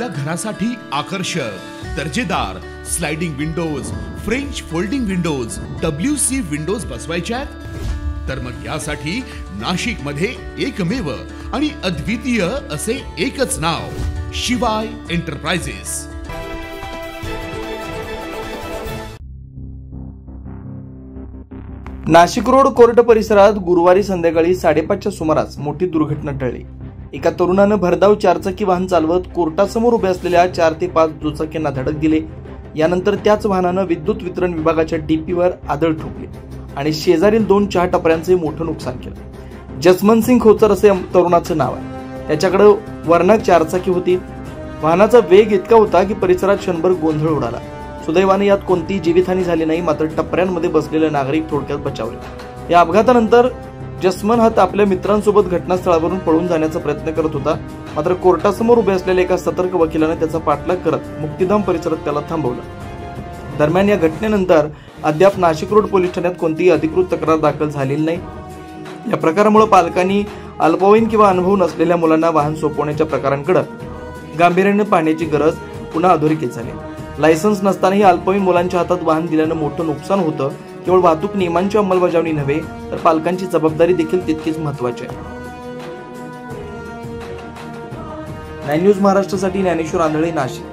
आपल्या घरासाठी आकर्षक दर्जेदार sliding windows, french folding windows, WC windows बसवायच्यात? तर मग यासाठी नाशिक मध्ये एकमेव आणि अद्वितीय असे एकच नाव, शिवाय एंटरप्राइजेस। नाशिक रोड कोर्ट परिसरात गुरुवारी संध्याकाळी 5:30च्या सुमारास मोठी दुर्घटना टळली। एका तरुणानं भरधाव चारचाकी वाहन चालवत कोर्टासमोर उभे असलेल्या 4 ते 5 दुचाकींना धडक दिली। यानंतर त्याच वाहनानं विद्युत वितरण विभागाच्या डीपीवर आदळ ठोकली आणि शेजारील 2 चहा टपऱ्यांचे मोठं नुकसान केलं। जसमन सिंग खोचर असे तरुणाचं नाव आहे। त्याच्याकडे वर्णक चारचाकी होती। वाहनाचा वेग इतका होता की परिसरात क्षणभर गोंधळ उडाला। सुदैवाने यात कोणतीही जीवितहानी झाली नाही, मात्र टपऱ्यांमध्ये बसलेले नागरिक थोडक्यात बचावले। या अपघातानंतर जसमन हात आपल्या मित्रांसोबत घटनास्थळावरून पळून जाण्याचा प्रयत्न करत होता, मात्र कोर्टासमोर उभे असलेल्या एका सतर्क वकिलाने त्याचा पाठलाग करत मुक्तिधाम परिसरात त्याला थांबवलं। दरम्यान या घटनेनंतर अद्याप नाशिक रोड पोलीस ठाण्यात कोणतीही अधिकृत तक्रार दाखल झालेली नाही। या प्रकारामुळे पालकांनी अल्पवयीन किंवा अनुभव नसलेल्या मुलांना वाहन सोपवण्याच्या प्रकारांकडे गांभीर्याने पाहण्याची गरज पुन्हा अधोरेखित झाली। लायसन्स नसतानाही अल्पवयीन मुलांच्या हातात वाहन दिल्यानं मोठं नुकसान होतं। केवळ वाहतूक नियमांची अंमलबजावणी नव्हे तर पालकांची जबाबदारी देखील तितकीच महत्त्वाची आहे। 9 न्यूज महाराष्ट्रासाठी ज्ञानेश्वर आंधळे, नाशिक।